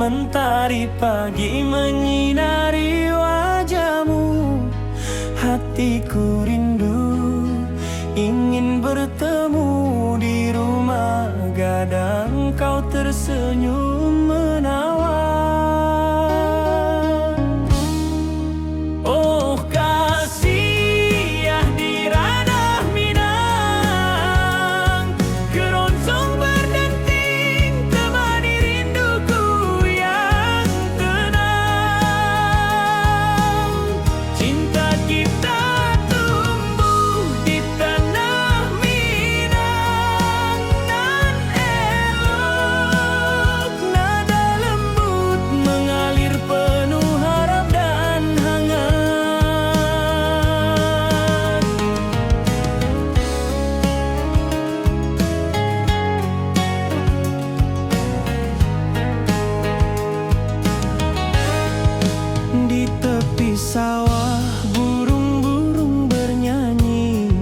Mentari pagi menyinari wajahmu. Hatiku rindu ingin bertemu di rumah gadang. Kau tersenyum menawan. Oh kasih ya di ranah Minang, keroncong berdenting temani rinduku yang tenang. Cinta kita tumbuh di tanah Minang, nan elok nada lembut mengalir penuh harap dan hangat. Di tepi sawah burung-burung bernyanyi,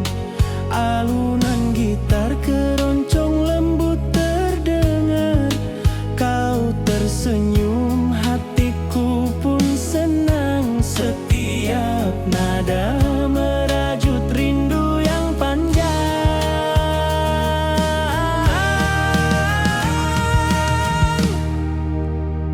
alunan gitar keroncong lembut terdengar. Kau tersenyum, hatiku pun senang. Setiap nada merajut rindu yang panjang.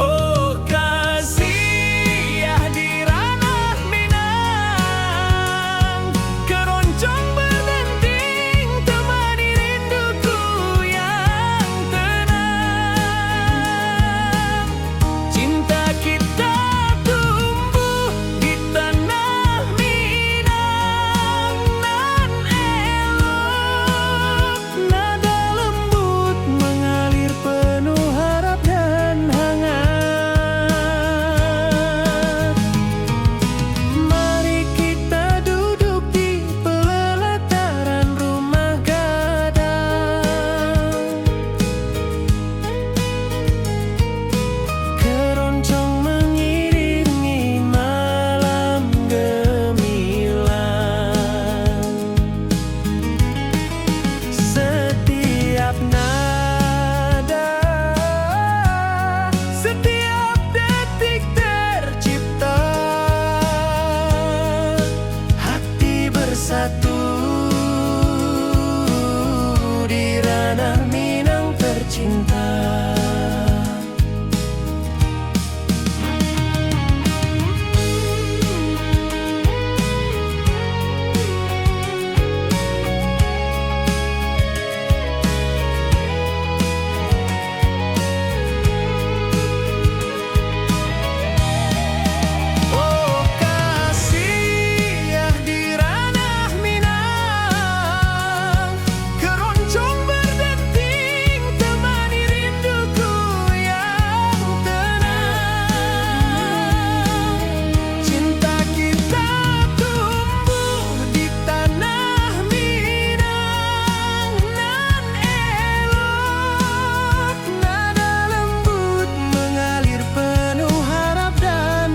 Oh kasih ya di ranah Minang, keroncong berdenting temani rinduku yang tenang. Cinta kita tumbuh di tanah Minang, nan elok nada lembut mengalir penuh harap dan hangat. Mari kita duduk di pelataran rumah gadang. Keroncong mengiringi malam gemilang. Setiap nada, setiap detik tercipta. Hati bersatu di ranah Minang tercinta. Oh kasih ya di ranah Minang, keroncong berdenting temani rinduku yang tenang. Cinta kita tumbuh di tanah Minang, nan elok nada lembut mengalir penuh harap dan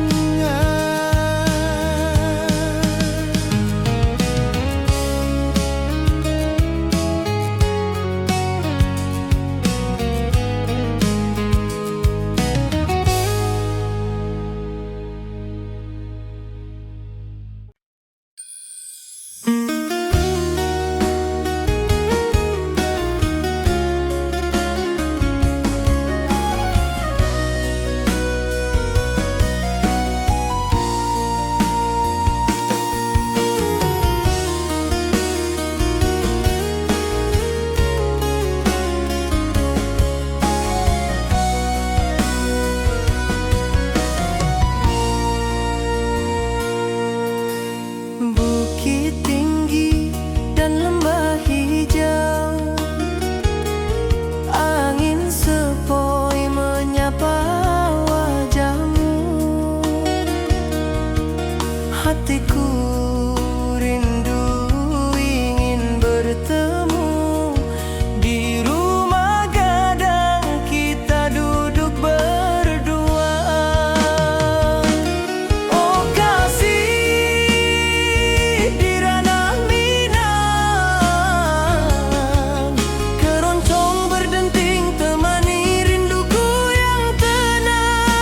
bukit tinggi dan lembah hijau, angin sepoi menyapa wajahmu. Hatiku rindu ingin bertemu di rumah gadang. Kita duduk berdua. Oh kasih di ranah Minang, keroncong berdenting temani rinduku yang tenang.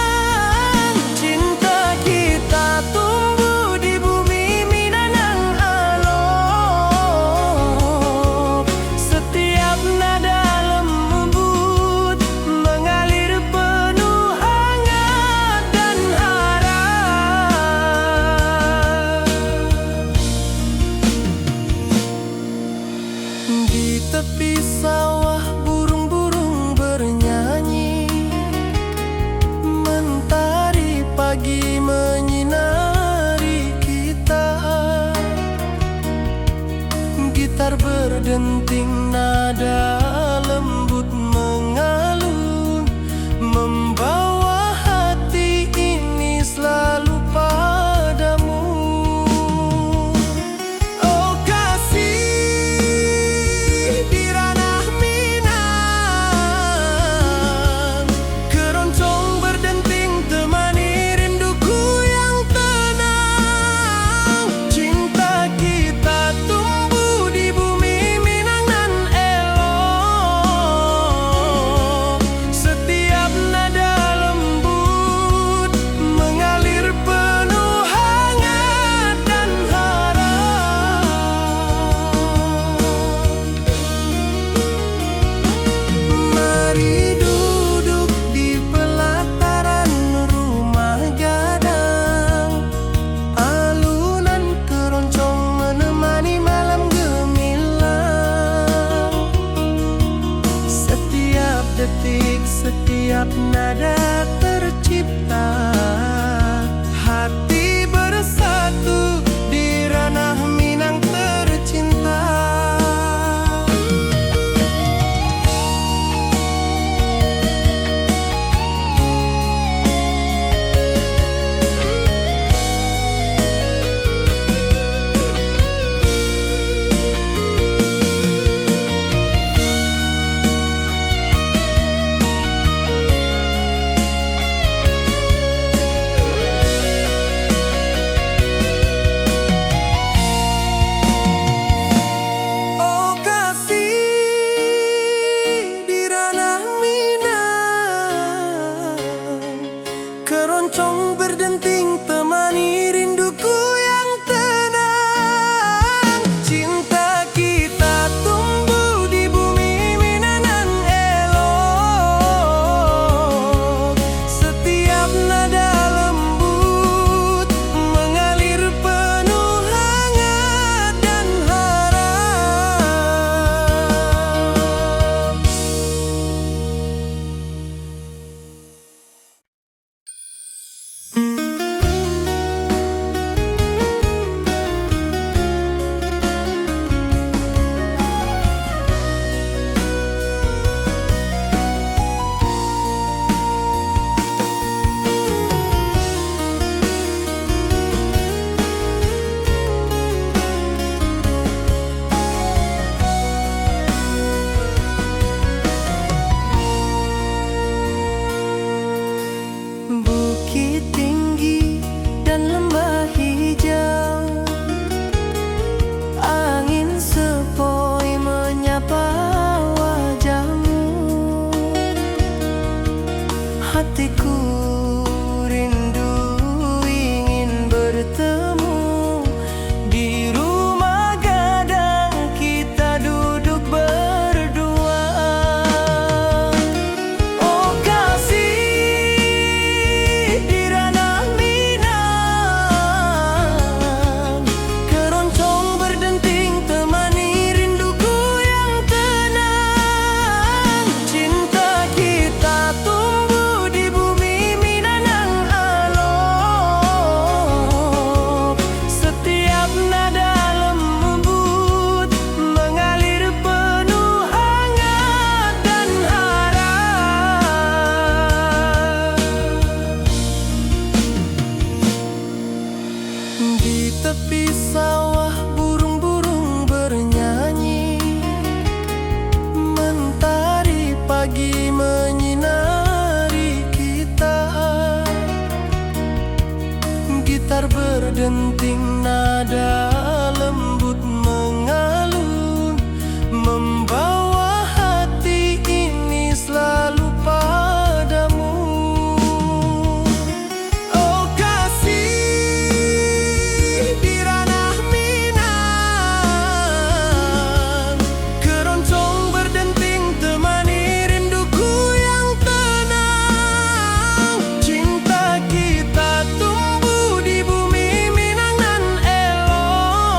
berdenting nada lembut mengalun, membawa hati ini selalu padamu. Oh kasih di ranah Minang, keroncong berdenting temani rinduku yang tenang. Cinta kita tumbuh di bumi Minang nan elok. Setiap nada lembut mengalir penuh hangat dan harap. Mari duduk di pelataran rumah gadang, alunan keroncong menemani malam gemilang. Setiap detik, setiap nada tercipta, hati bersatu di ranah Minang tercinta. Oh kasih di ranah Minang, keroncong berdenting temani rinduku yang tenang. Cinta kita tumbuh di bumi Minang nan elok. Setiap nada lembut mengalir penuh hangat dan harap. Bukit tinggi dan lembah hijau, angin sepoi menyapa wajahmu. Hatiku rindu ingin bertemu di rumah gadang, kita duduk berdua. Oh kasih di ranah Minang, keroncong berdenting temani rinduku yang tenang. Cinta kita tumbuh di bumi Minang nan elok. Setiap nada lembut mengalir penuh hangat dan harap. Di tepi sawah burung-burung bernyanyi, mentari pagi menyinari kita. Gitar berdenting nada lembut mengalun, membawa hati ini selalu padamu. Oh kasih di ranah Minang, keroncong berdenting temani rinduku yang tenang. Cinta kita tumbuh di bumi Minang nan elok.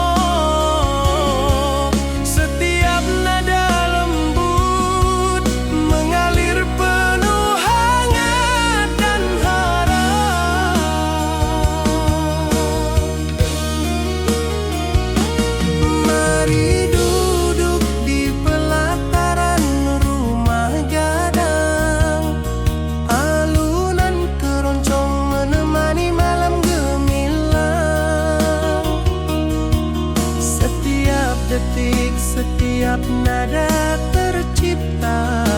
setiap nada tercipta.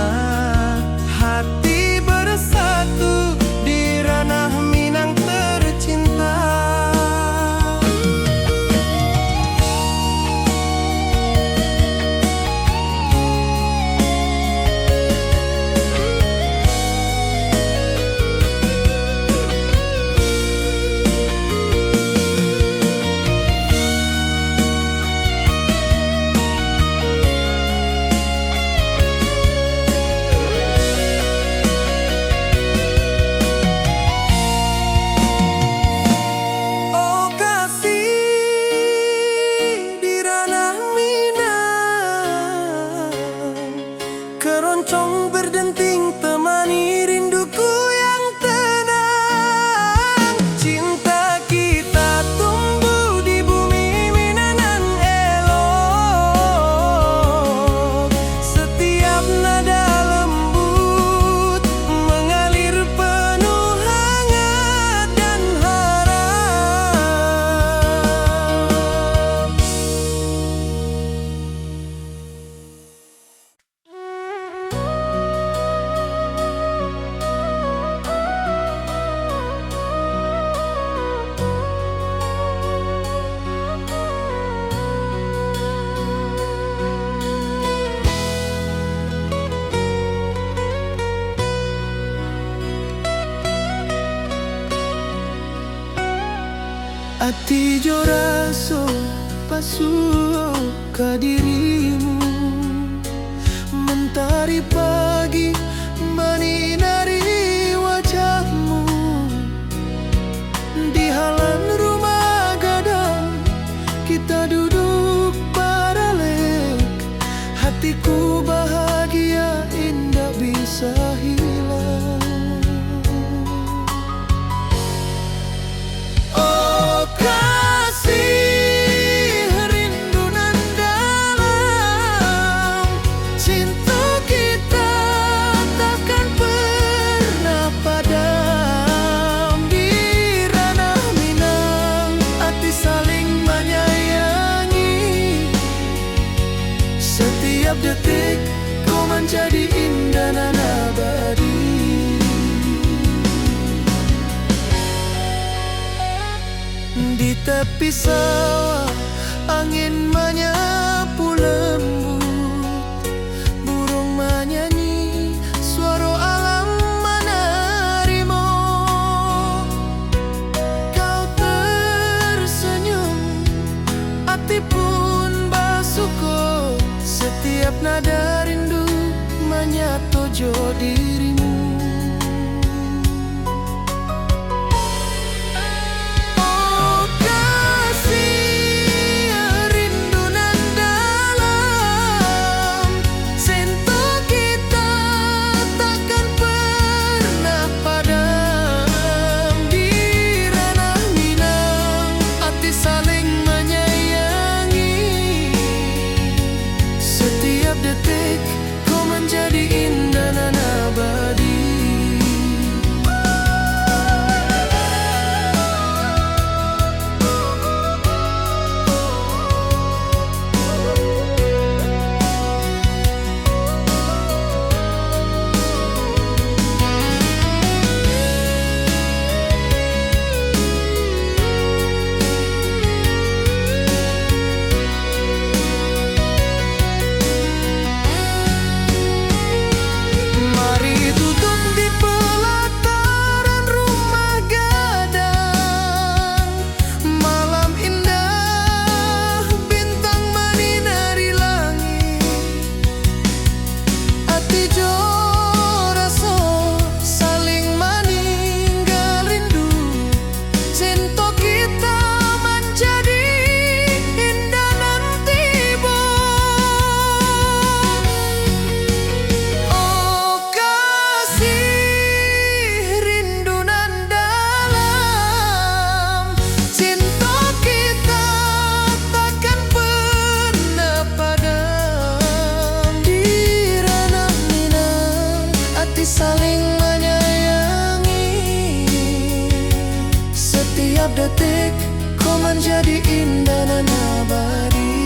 Hati bersatu di ranah Minang tercinta. Keroncong berdenting temani rinduku yang tenang. Cinta kita tumbuh di bumi Minang elok. Setiap nada lembut mengalir penuh hangat dan harap. Ati jo raso pasuh ka dirimu, mentari pagi menyinari wajahmu. Di halaman rumah gadang kita duduk paralel. Hatiku bahagia indah bisa hilang. Setiap detik kau menjadi indah dan abadi. Di tepi sawah angin menyapu lembut, burung menyanyi, suara alam menarimo. Kau tersenyum, hati pun bersyukur. Setiap nada rindu menyatu jo dirimu. Oh kasih rindu nan dalam, cinta kita takkan pernah padam. Di ranah Minang hati saling menyayangi. Setiap detik kau menjadi indah dan abadi. detik kau menjadi indah dan abadi.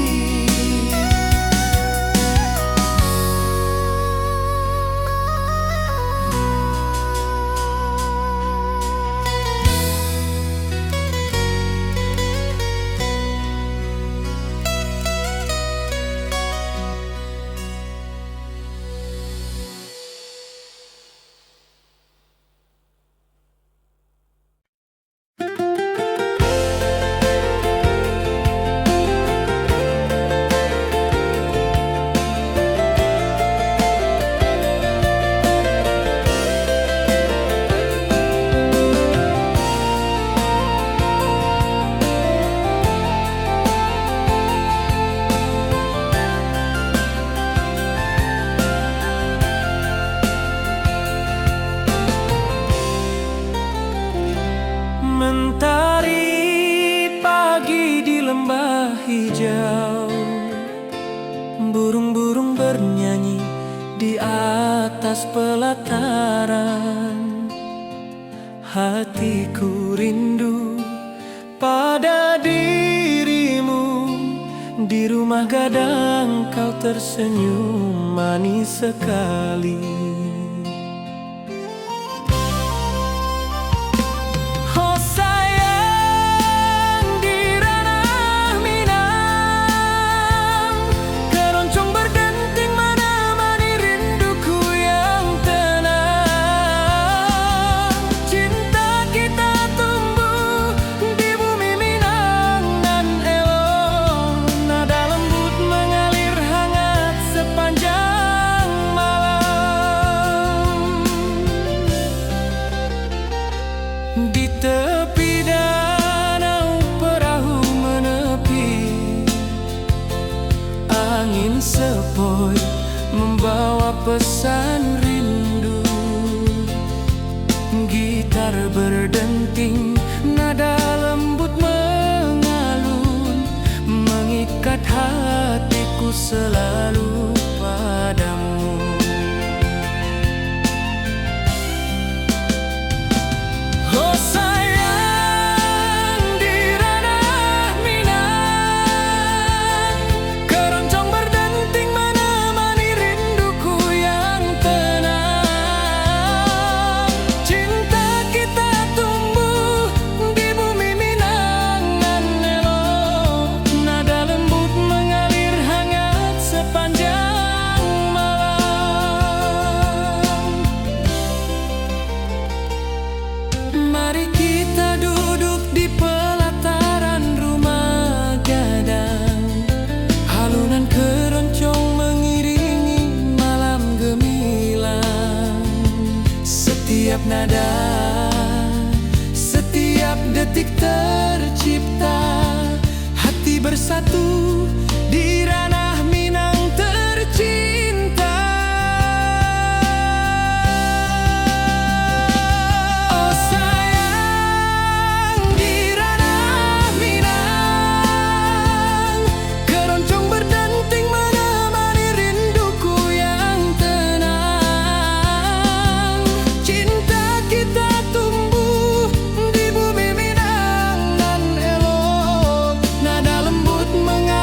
mentari pagi di lembah hijau. Burung-burung bernyanyi di atas pelataran. Hatiku rindu pada dirimu. Di rumah gadang kau tersenyum manis sekali. Oh sayang, di ranah Minang, keroncong berdenting menemani rinduku yang tenang. Cinta kita tumbuh di bumi Minang nan elok. Nada lembut mengalir hangat sepanjang malam. Di tepi danau perahu menepi, angin sepoi membawa pesan rindu. Gitar berdenting, nada lembut mengalun, mengikat hatiku selalu padamu. Oh sayang, di ranah Minang, keroncong berdenting menemani rinduku yang tenang. Cinta kita tumbuh di bumi Minang nan elok. Nada lembut mengalir hangat sepanjang malam. Mari kita duduk di pelataran rumah gadang. Alunan keroncong mengiringi malam gemilang. Setiap nada, setiap detik tercipta. Hati bersatu di ranah Minang tercinta. Oh sayang, di ranah Minang, keroncong berdenting menemani rinduku yang tenang. Cinta kita tumbuh di bumi Minang nan elok. Nada lembut mengalir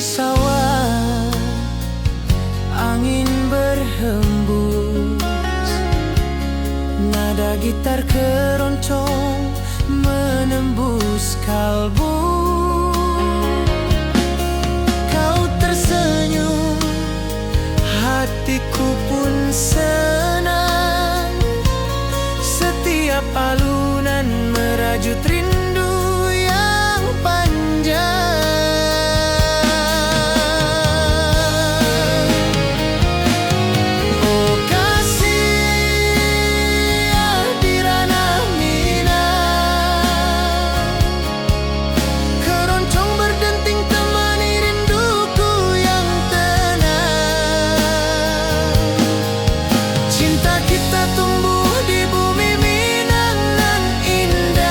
sawah, angin berhembus, nada gitar keroncong menembus kalbu. Kau tersenyum, hatiku pun senang. Setiap alunan merajut rindu yang panjang. Oh kasih di ranah Minang, keroncong berdenting temani rinduku yang tenang. Cinta kita tumbuh di bumi Minang nan indah,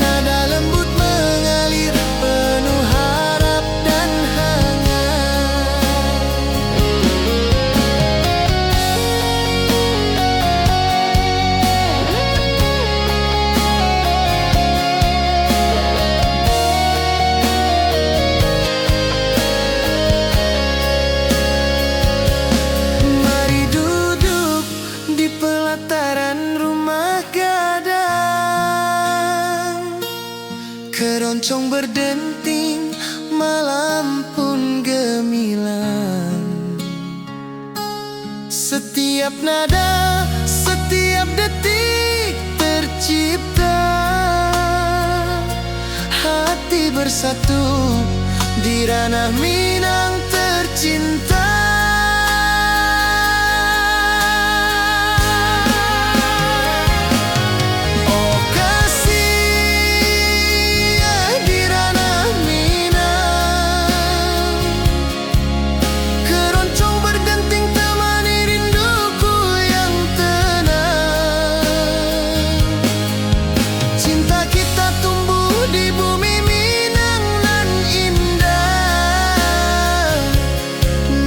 nada lembut mengalir penuh harap dan hangat. Mari duduk di pelataran rumah gadang, keroncong berdenting, malam pun gemilang. Setiap nada, setiap detik tercipta, hati bersatu di ranah Minang tercinta. Oh kasih di ranah Minang, keroncong berdenting temani rinduku yang tenang. Cinta kita tumbuh di bumi Minang nan indah,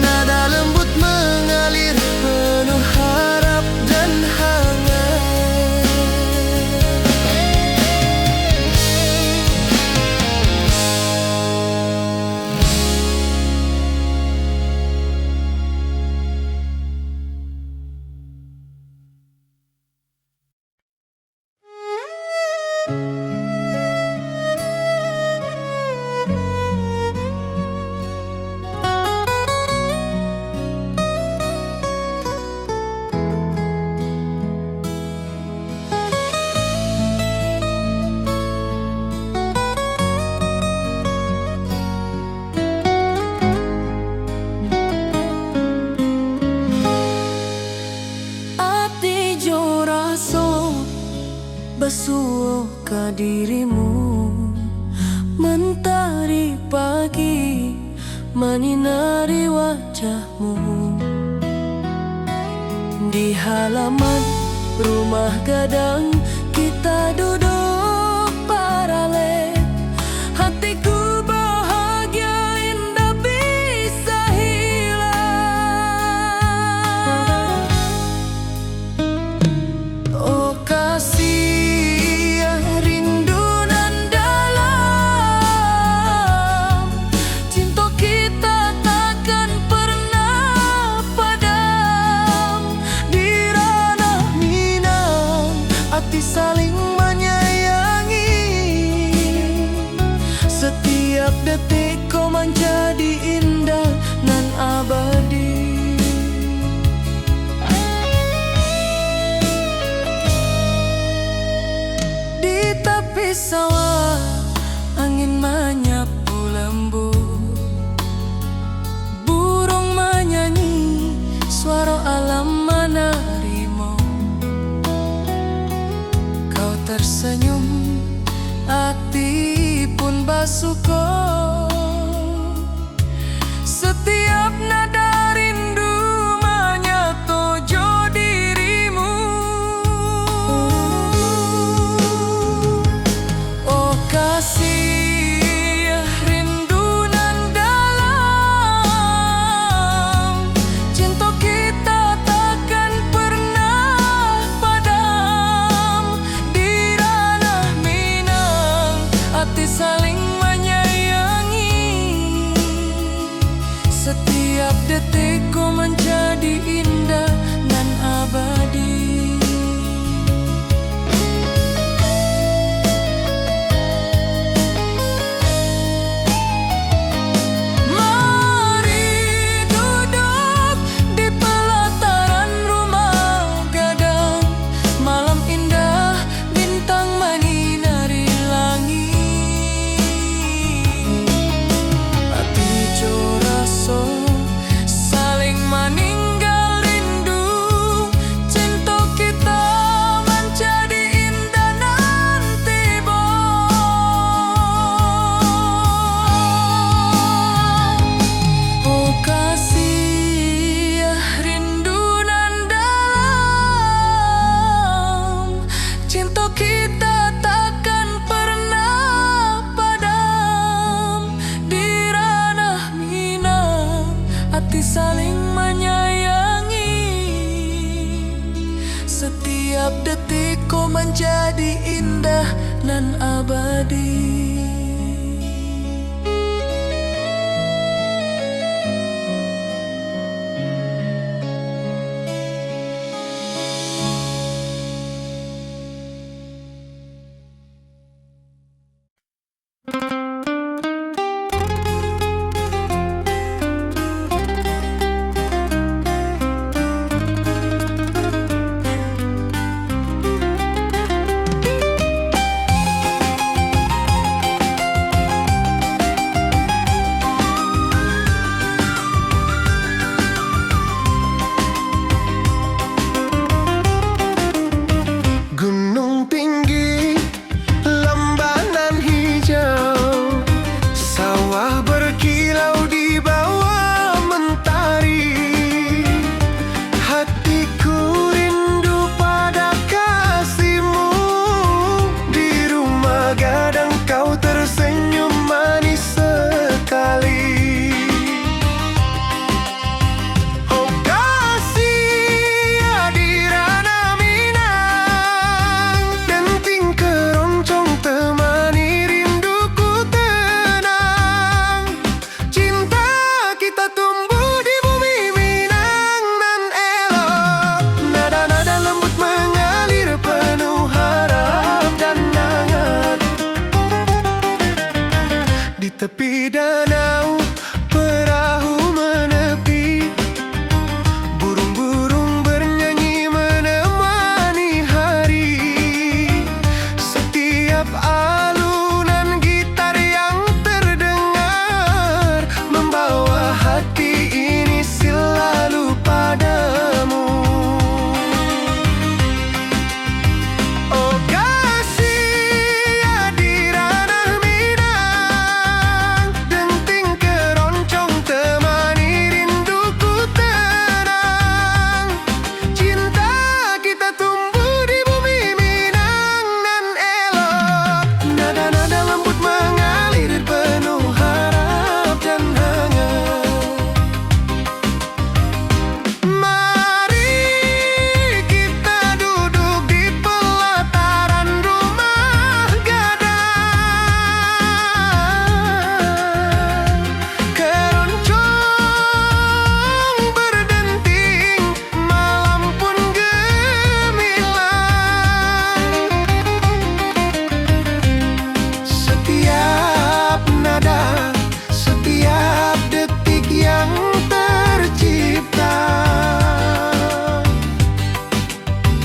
nada lembut mengalir penuh harap dan hangat. Ati jo raso basuh ke dirimu, mentari pagi menyinari wajahmu. Di halaman rumah gadang kita duduk paralel, hatiku bahagia indah bisa hilang. Oh kasih rindu nan dalam, cinta kita takkan pernah padam. Di ranah Minang, hati saling menyayangi. Setiap detik kau menjadi indah nan abadi. Di tepi sawah, angin menyapu lembut, burung menyanyi, suara alam menerimu. Kau tersenyum, hati pun basuh. Setiap nada rindu menyatu jo dirimu. Oh kasih rindu nan dalam, cinta kita takkan pernah padam. Di ranah Minang, hati saling menyayangi. nan abadi. Tepi danau perahu menepi, burung-burung bernyanyi menemani hari. Setiap alunan gitar yang terdengar membawa hati ini selalu padamu. Oh kasih di ranah Minang, denting keroncong temani rinduku tenang. Cinta kita tumbuh di bumi Minang nan elok. Nada-nada lembut mengalir penuh harap dan hangat. Mari kita duduk di pelataran rumah gadang. Keroncong berdenting, malam pun gemilang. Setiap nada, setiap detik yang tercipta,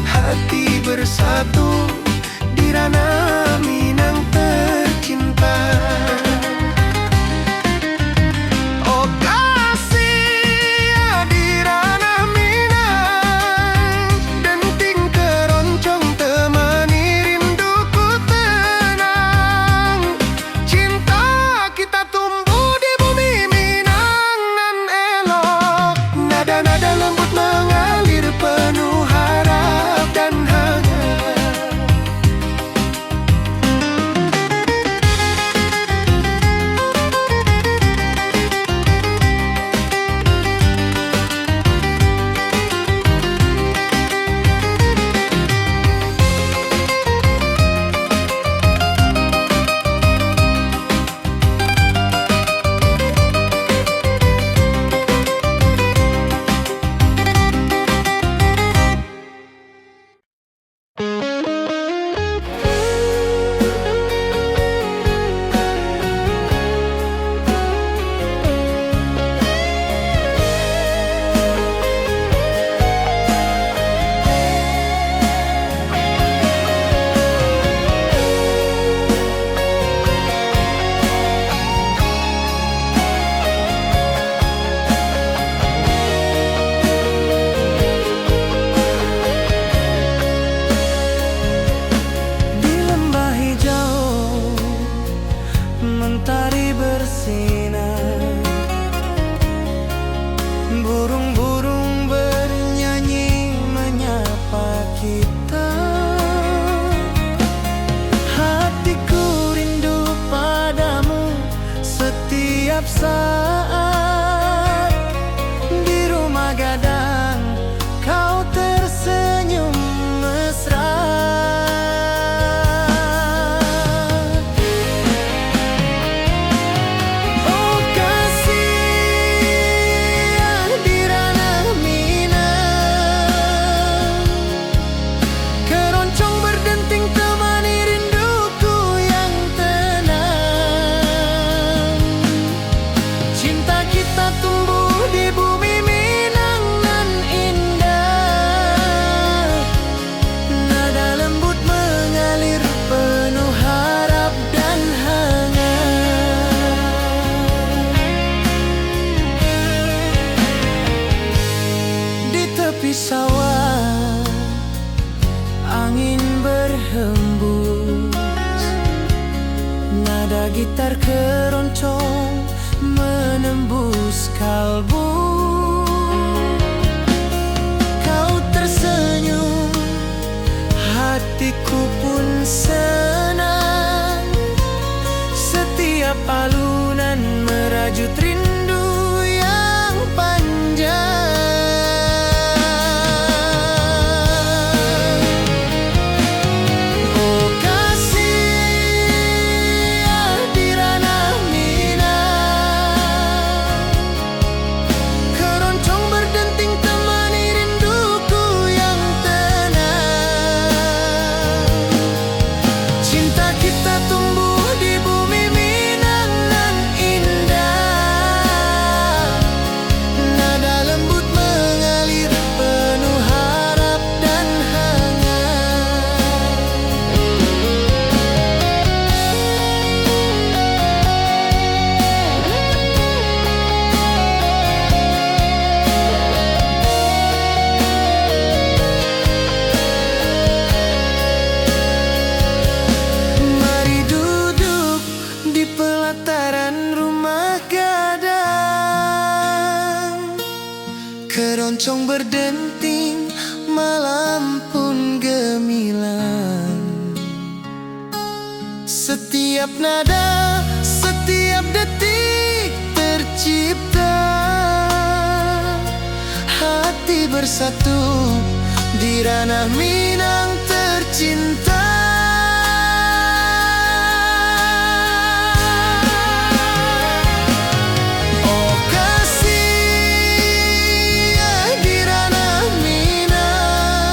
hati bersatu di ranah Minang tercinta. Oh kasih di ranah Minang, denting keroncong temani rinduku tenang. Cinta kita tumbuh di bumi Minang nan elok. Nada-nada lembut mengalir penuh harap dan hangat. Di lembah hijau mentari bersinar, burung-burung bernyanyi menyapa kita. Hatiku rindu padamu setiap saat. Di rumah gadang kau tersenyum mesra. gitar keroncong menembus kalbu. Kau tersenyum, hatiku pun senang. Setiap alunan merajut rindu yang panjang. Oh kasih di ranah Minang, keroncong berdenting temani rinduku yang tenang. Cinta kita tumbuh di bumi Minang nan indah. Nada lembut mengalir penuh harap dan hangat. Mari duduk di pelataran rumah gadang. Keroncong berdenting, malam pun gemilang. Setiap nada, setiap detik tercipta. Hati bersatu di ranah Minang tercinta. Oh kasih di ranah Minang,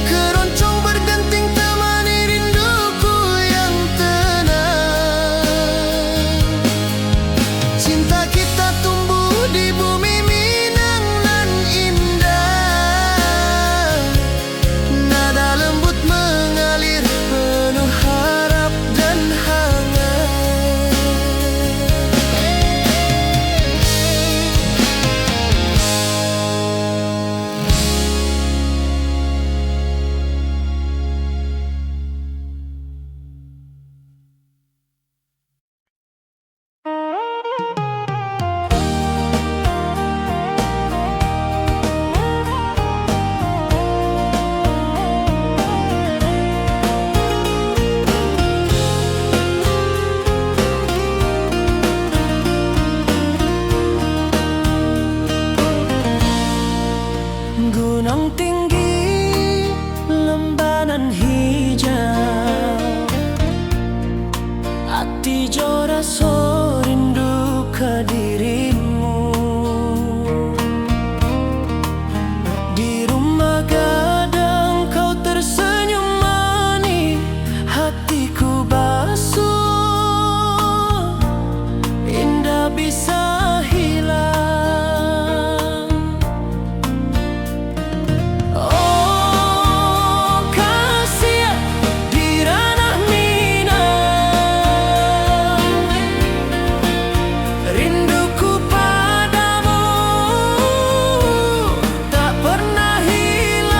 keroncong berdenting temani rinduku yang tenang. Cinta kita tumbuh di bumi Minang nan indah. Nada lembut mengalir penuh harap dan hangat. Gunung tinggi, lembanan hijau, hati jora so rindu ke dirimu. Di rumah gadang kau tersenyum manis, hatiku basuh, indah bisa hilang. Oh kasih di ranah Minang, rinduku padamu tak pernah hilang.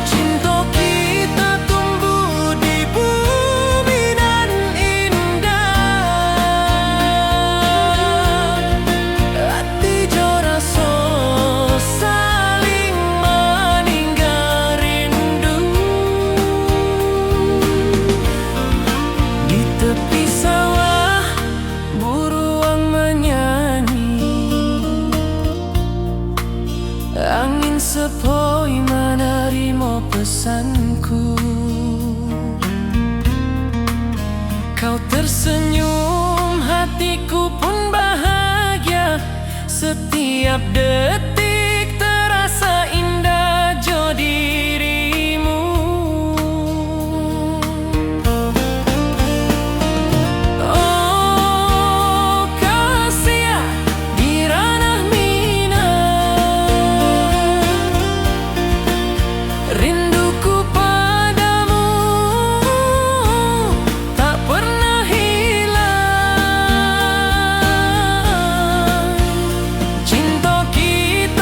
Cinta kita tumbuh di bumi nan indah. Hati jora so saling meninggal rindu. Di tepi sawah buruang menyanyi, angin sepoi menerima pesanku. Kau tersenyum, hatiku pun bahagia. Setiap detik terasa indah jo dirimu. Oh kasih di ranah Minang, rinduku padamu tak pernah hilang. Cinta kita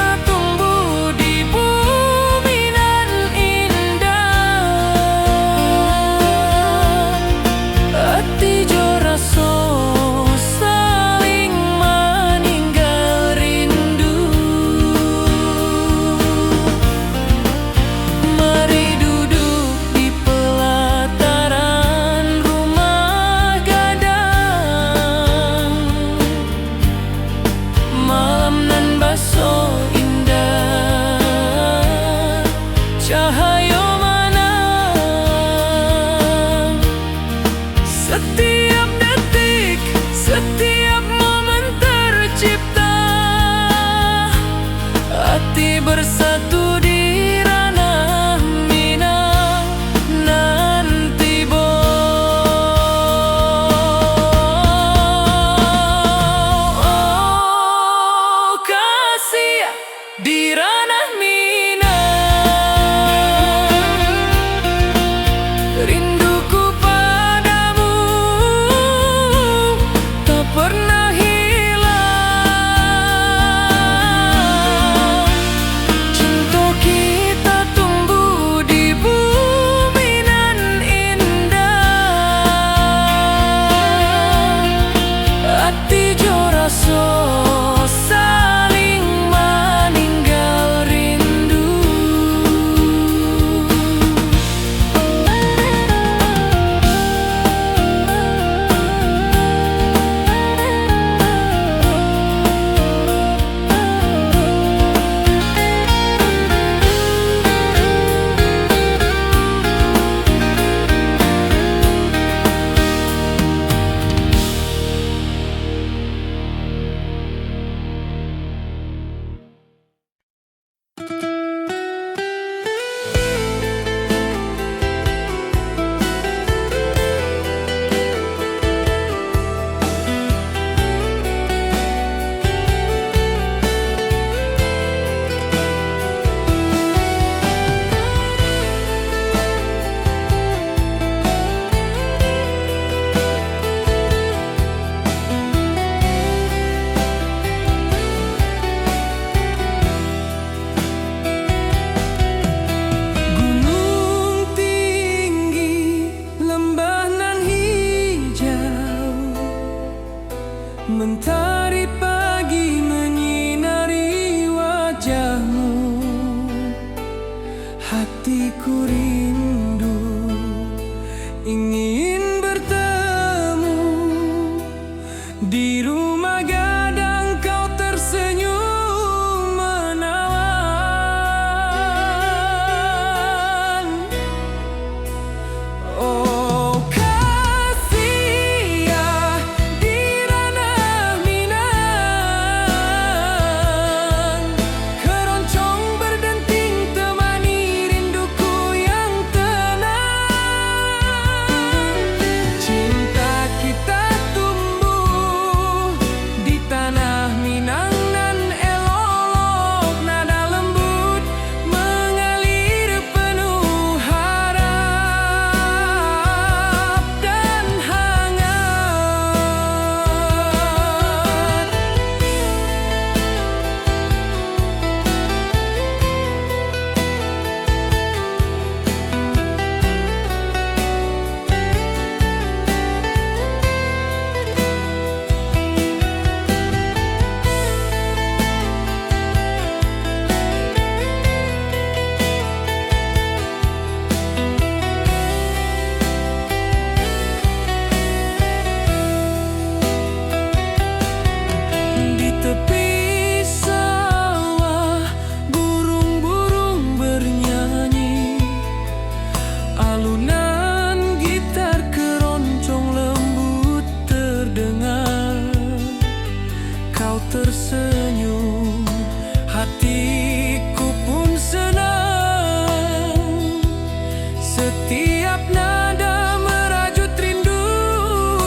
Setiap nada merajut rindu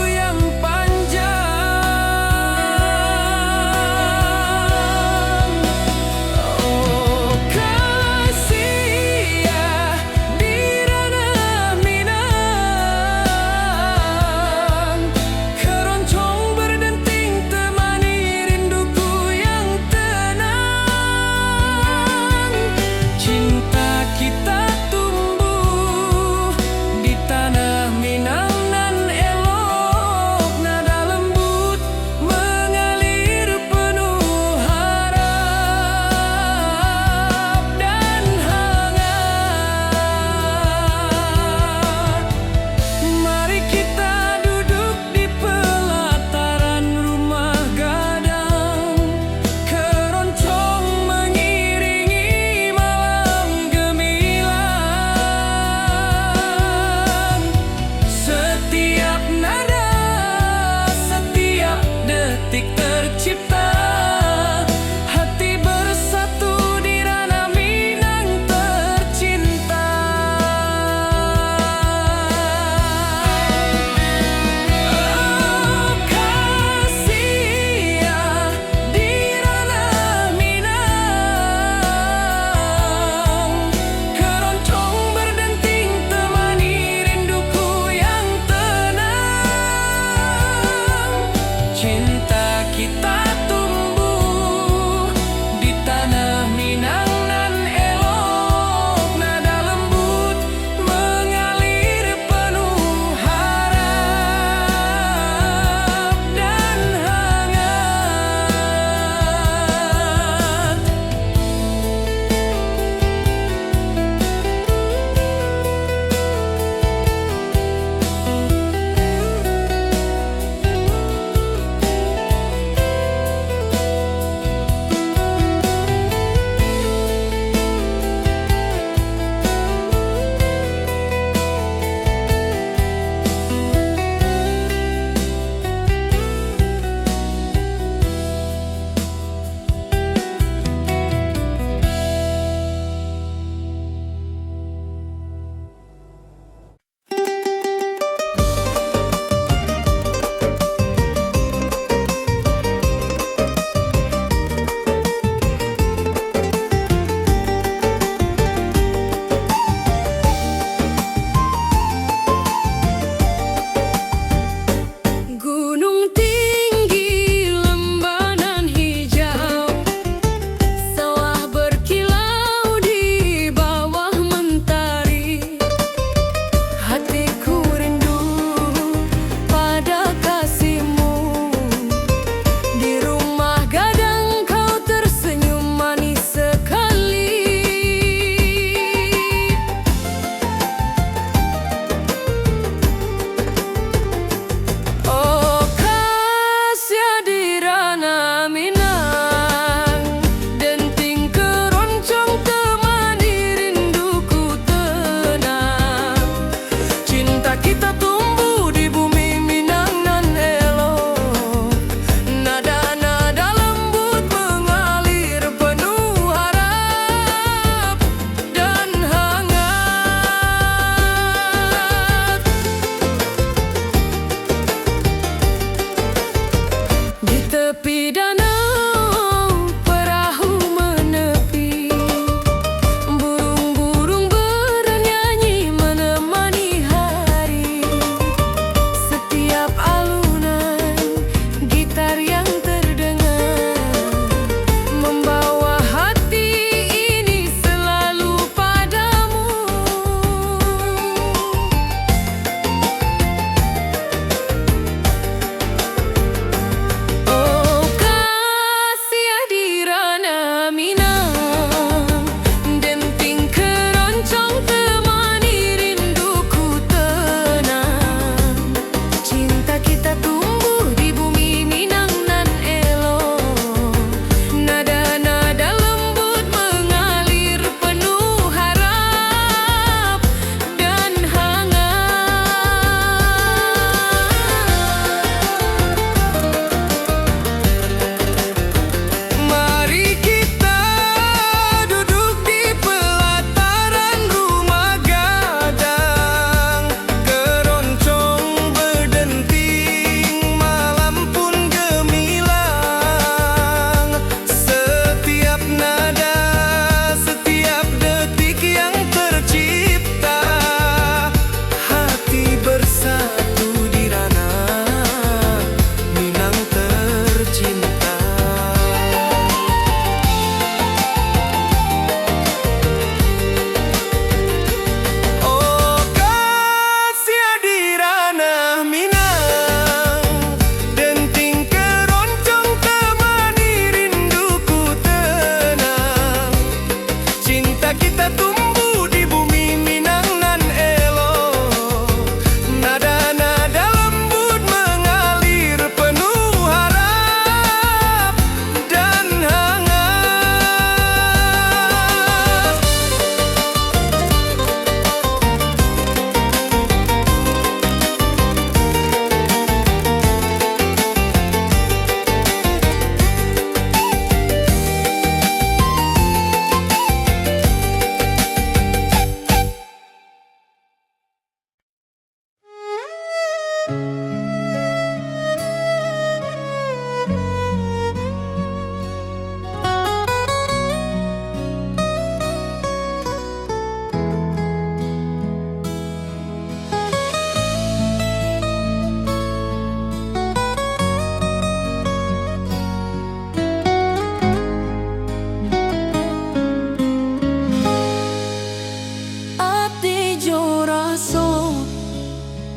yang panjang. Oh kasih ya di ranah Minang, keroncong berdenting temani rinduku yang tenang. Cinta kita tumbuh di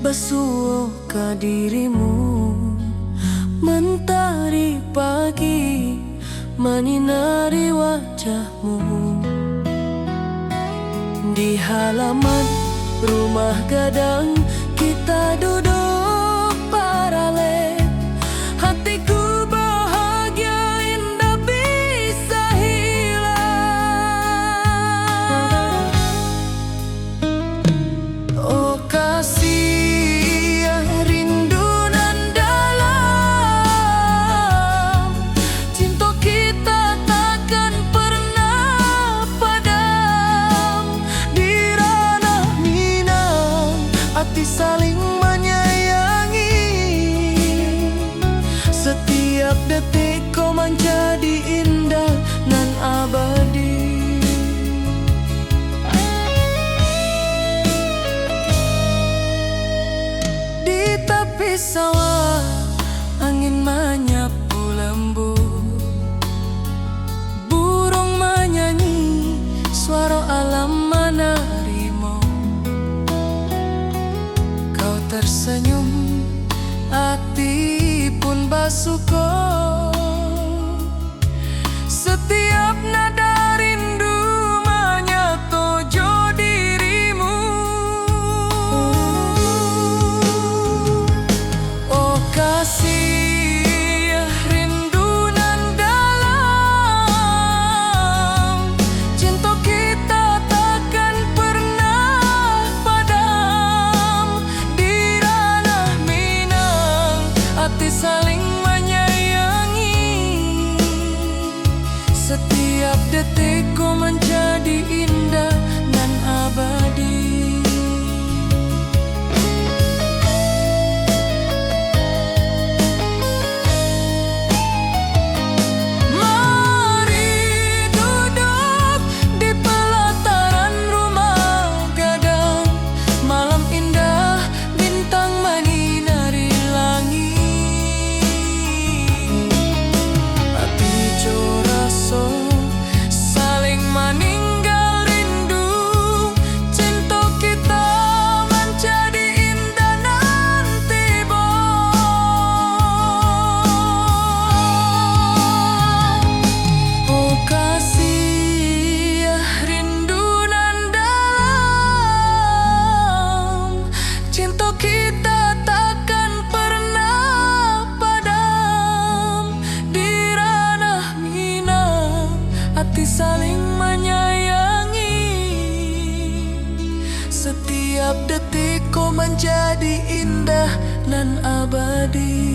basuh ke dirimu. Mentari pagi menyinari wajahmu. Di halaman rumah gadang kita duduk paralel. Hatiku bahagia indah bisa hilang. Oh kasih rindu nan dalam, cinta kita takkan pernah padam. Di ranah Minang hati saling menyayangi. Setiap detik kau menjadi indah nan abadi. Di tepi sawah angin menyapu lembut, burung menyanyi, suara alam menerimu. Kau tersenyum, hati pun basuh. Setiap nada rindu menyatu dirimu. Oh kasih rindu nan dalam, cinta kita takkan pernah padam. Di ranah Minang hati saling menyayangi. Setiap detikku menjadi indah dan abadi. Mari duduk di pelataran rumah gadang. Malam indah, bintang menyinari langit. Hati coraso saling meninggal rindu. Cinta kita menjadi indah nanti oh kasih rindu nan dalam, cinta kita takkan pernah padam. Di ranah Minang hati saling menyayangi. Setiap detik kau menjadi indah dan abadi.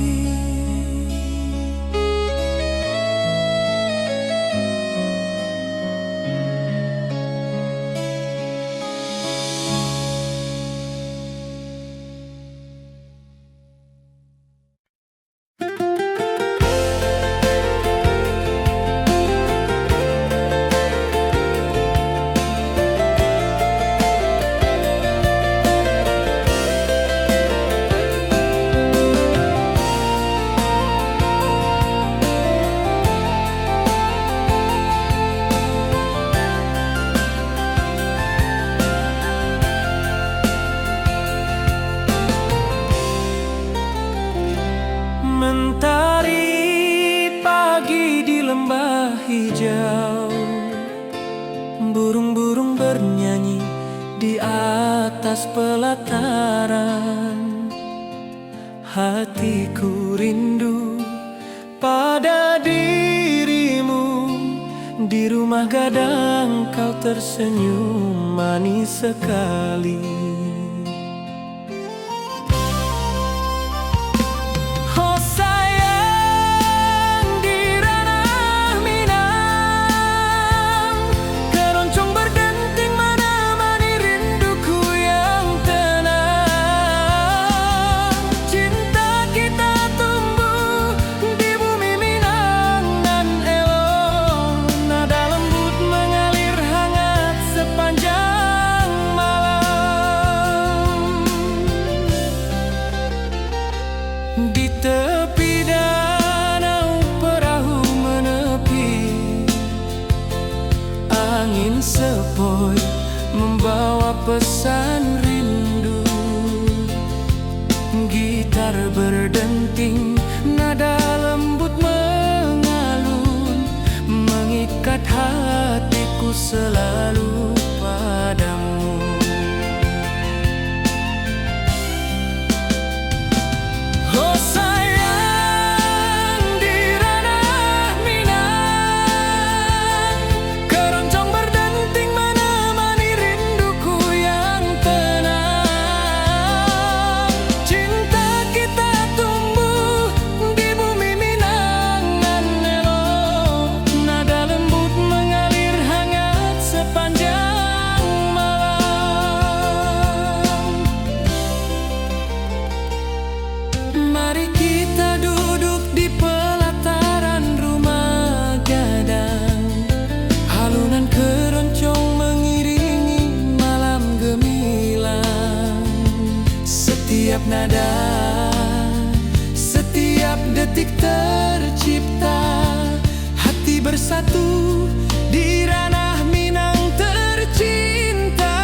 Mentari pagi di lembah hijau, burung-burung bernyanyi di atas pelataran. Hatiku rindu pada dirimu. Di rumah gadang kau tersenyum manis sekali. Nada lembut mengalir hangat sepanjang malam. selalu padamu. Oh sayang, di ranah Minang, keroncong berdenting menemani rinduku yang tenang. Cinta kita tumbuh di bumi Minang nan elok, nada lembut mengalir hangat sepanjang malam. Mari kita duduk di pelataran rumah gadang, alunan keroncong mengiringi malam gemilang. Setiap nada, setiap detik tercipta, hati bersatu di ranah Minang tercinta.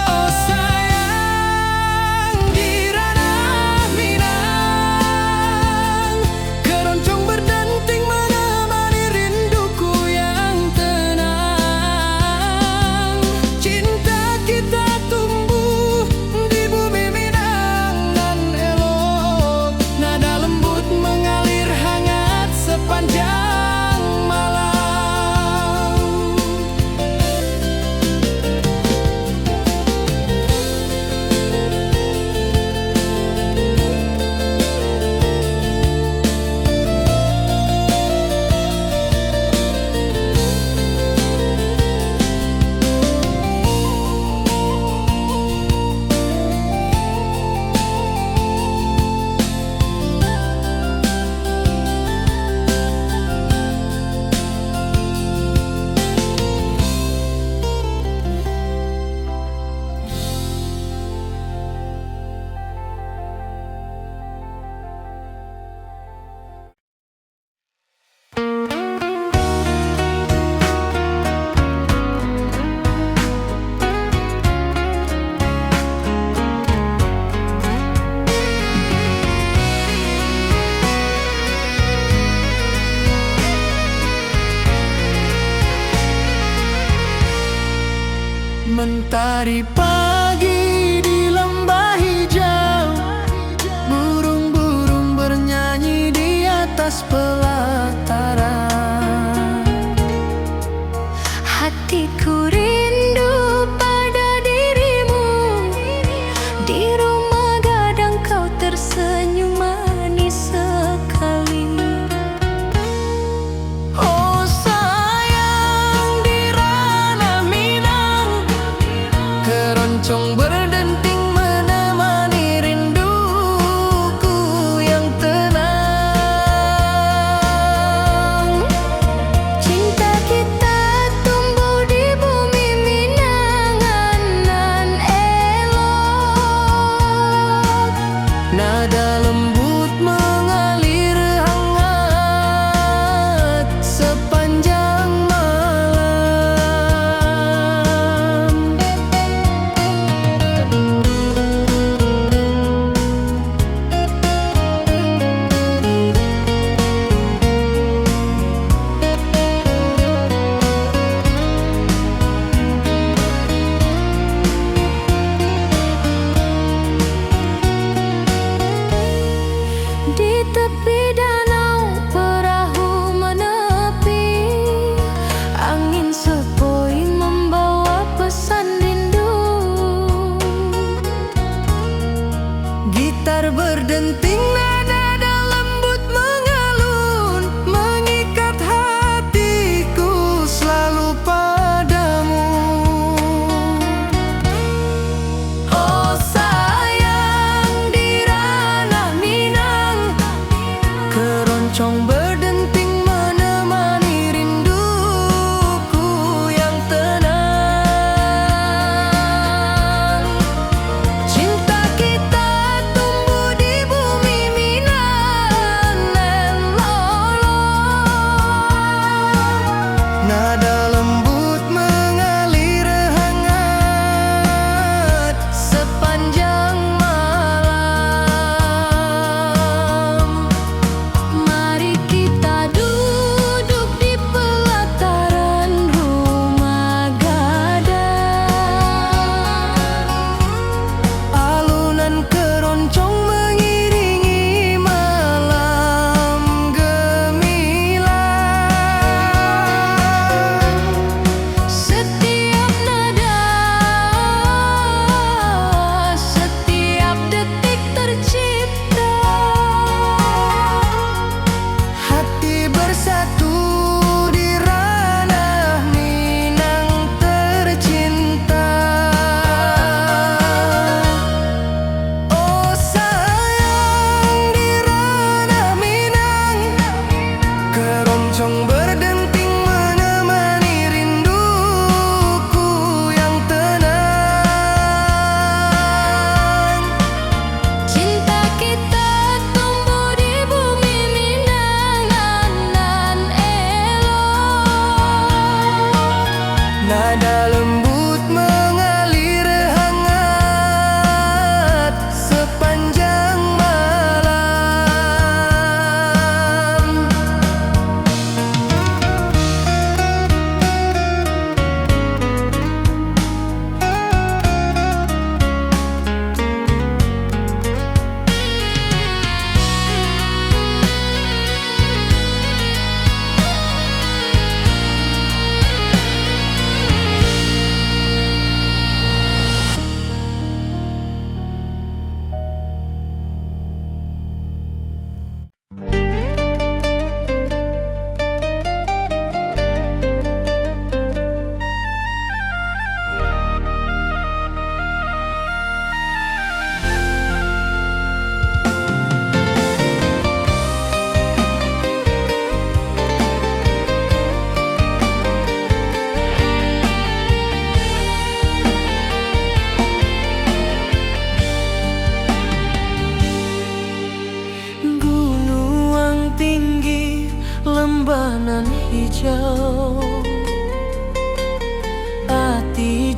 Oh sayang, di ranah Minang, keroncong berdenting menemani rinduku yang tenang. Cinta kita tumbuh di bumi Minang nan elok, nada lembut mengalir hangat sepanjang malam. Mentari pagi di lembah hijau, burung-burung bernyanyi di atas pelataran. Hatiku rindu pada dirimu, di rumah gadang kau tersenyum manis sekali. Oh sayang, di ranah Minang, keroncong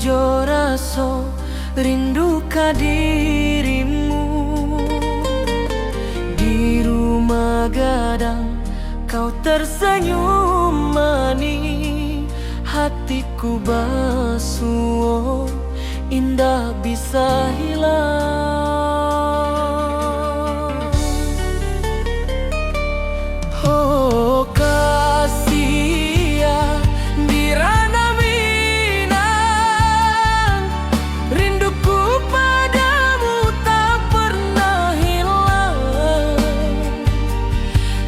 jo raso rindu ka dirimu. Di rumah gadang kau tersenyum manis, hatiku basuh indah bisa hilang. Oh kasih ya di ranah Minang, rinduku padamu tak pernah hilang.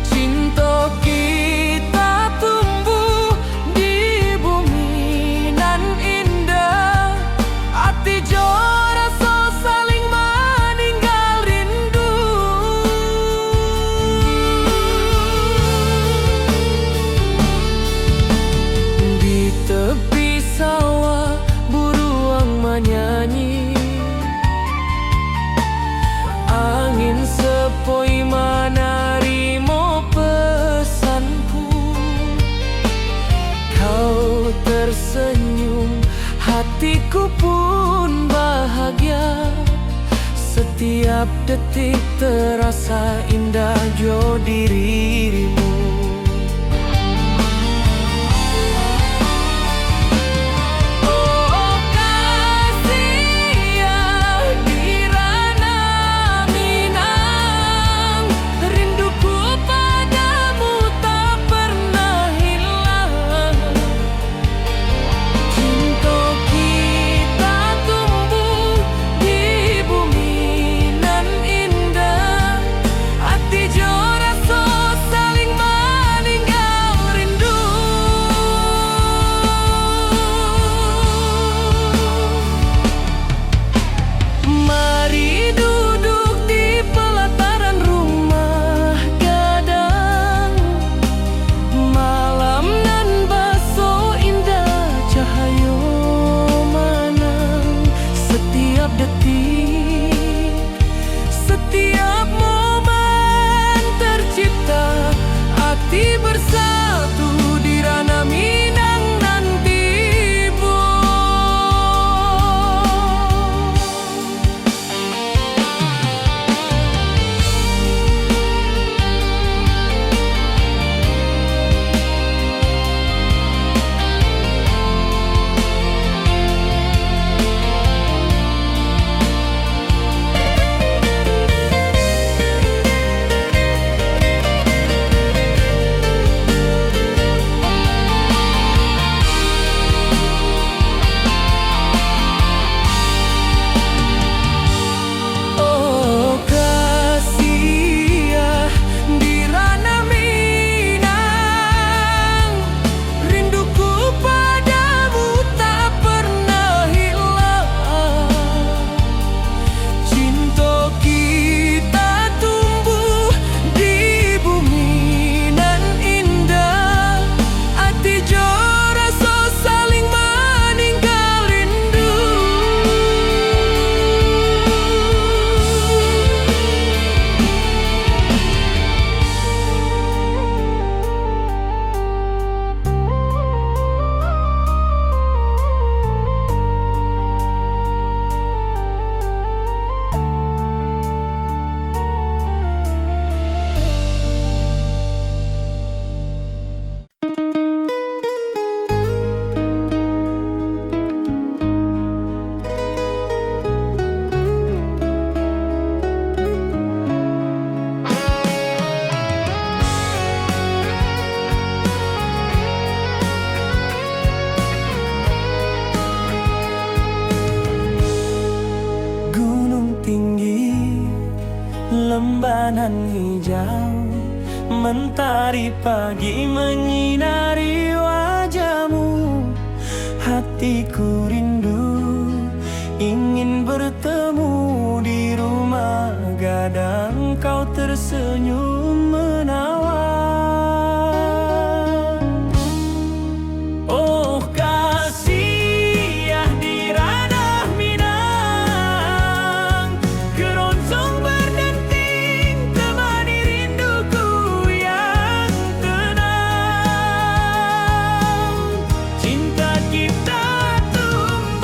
Cinta kita tumbuh di bumi nan indah, hati jo rasa saling meninggal rindu. Di tepi sawah buruang menyanyi, angin sepoi menarimo pesanku. Kau tersenyum, hatiku pun bahagia. Setiap detik terasa indah jo dirimu. Oh kasih ya di ranah Minang, rinduku padamu tak pernah hilang. Cinta kita tumbuh di bumi nan indah, hati jo rasa saling meninggal rindu. Mari duduk di pelataran rumah gadang, malam nan baso indah cahayo manang. Setiap detik, setiap momen tercipta, hati bersatu di ranah Minang nanti bu. Oh kasih ya di ranah Minang, rinduku padamu tak pernah hilang. Cinta kita tumbuh di bumi nan indah, hati jo rasa saling meninggal rindu. Gunung tinggi, lembanan hijau, mentari pagi menyinari wajahmu. Hatiku rindu ingin bertemu di rumah gadang, kau tersenyum menawan. Oh kasih ya di ranah Minang, keroncong berdenting temani rinduku yang tenang. Cinta kita tumbuh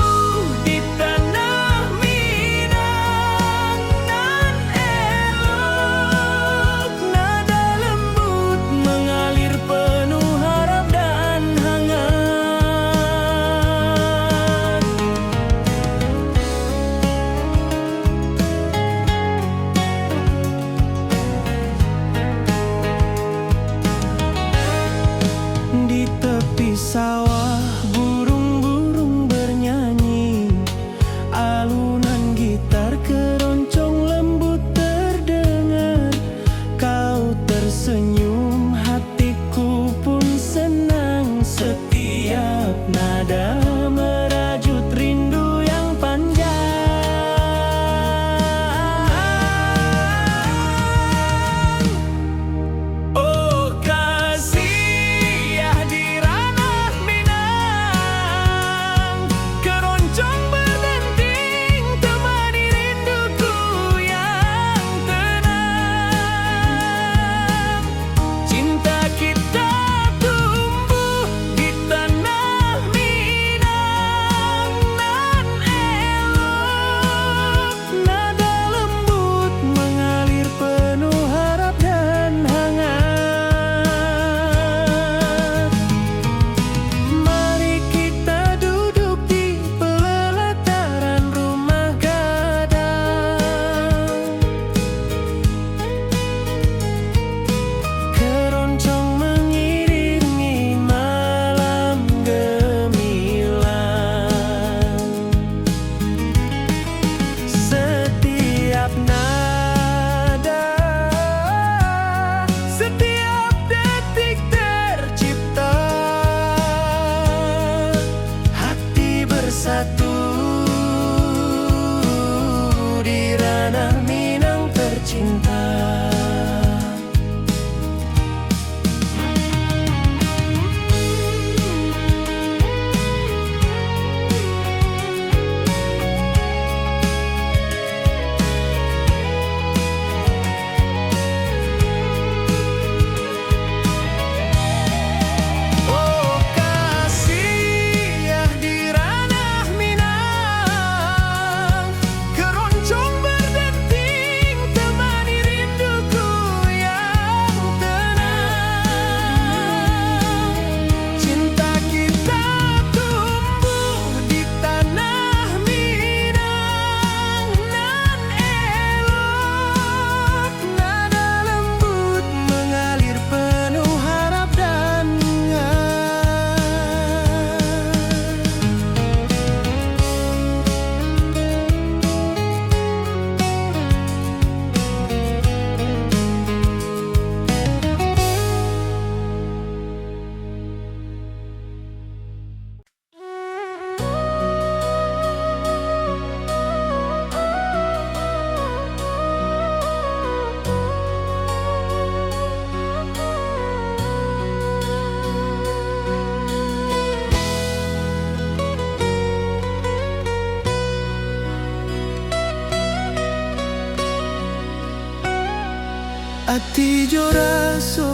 Ati jo raso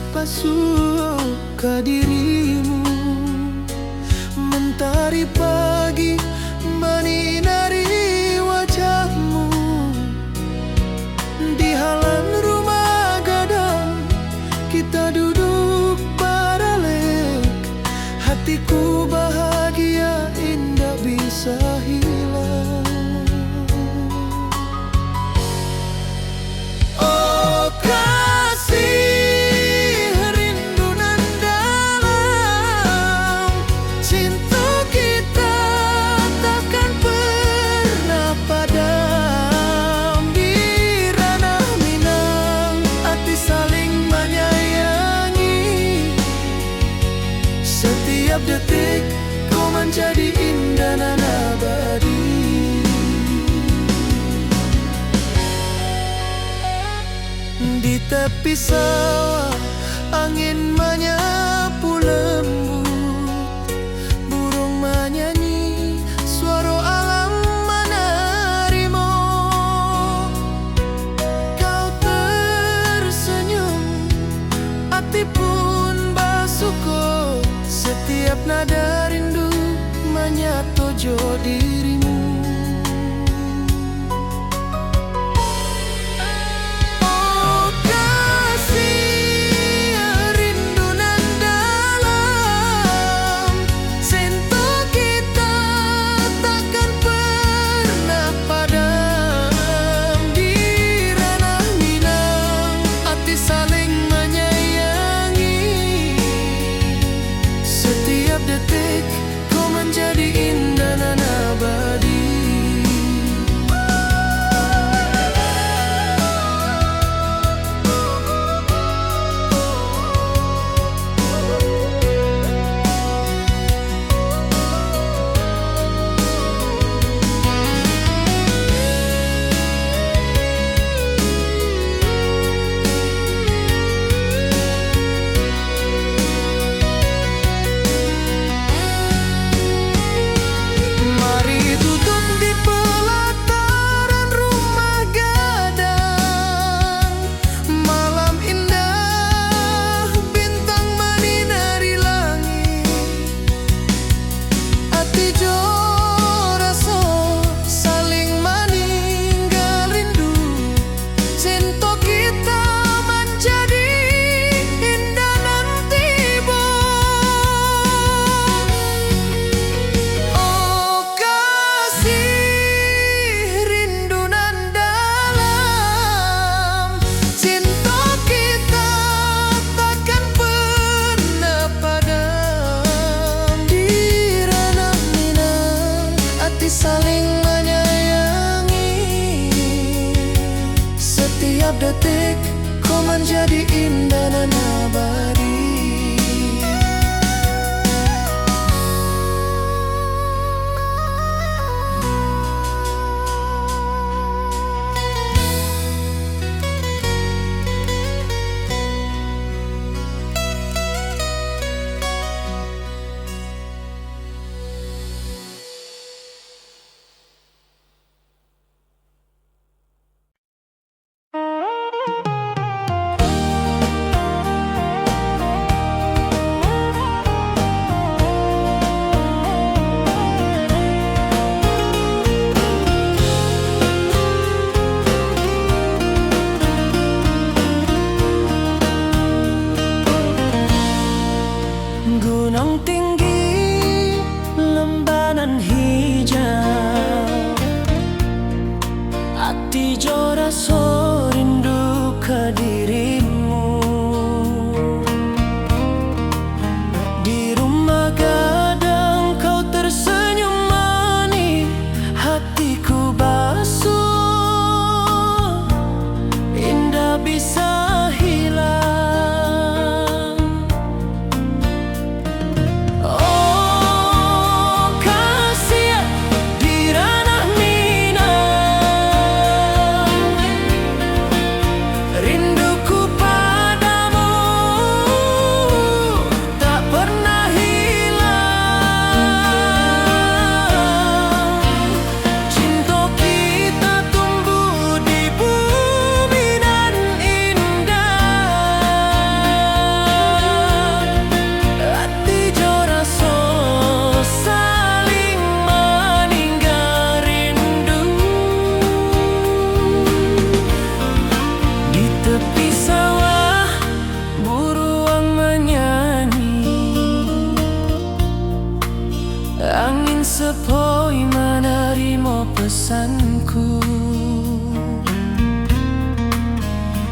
pasuo ka dirimu, mentari pagi menyinari wajahmu. Di halaman rumah gadang kita duduk paralel, hatiku bahagia indah bisa hilang. Oh kasih rindu nan dalam, cinta kita takkan pernah padam. Di ranah Minang hati saling menyayangi, setiap detik kau menjadi indah dan abadi. Di tepi sawah angin menyapu lembut, burung menyanyi, suara alam menerima. Kau tersenyum, hati pun bersyukur, setiap nada rindu menyatu jo dirimu. Oh kasih rindu nan dalam, cinta kita takkan pernah padam. Di ranah Minang hati saling menyayangi, setiap detik kau menjadi indah dan abadi. Mari duduk di pelataran rumah gadang, malam indah bintang menyinari langit. Hati jo rasa saling meninggal rindu, cinta kita menjadi indah nan tiba. Oh kasih rindu nan dalam, cinta kita takkan pernah padam. Di ranah Minang hati saling menyayangi, setiap detik kau menjadi indah dan abadi. pesanku.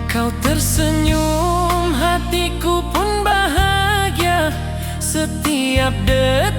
Kau tersenyum, hatiku pun bahagia. Setiap detik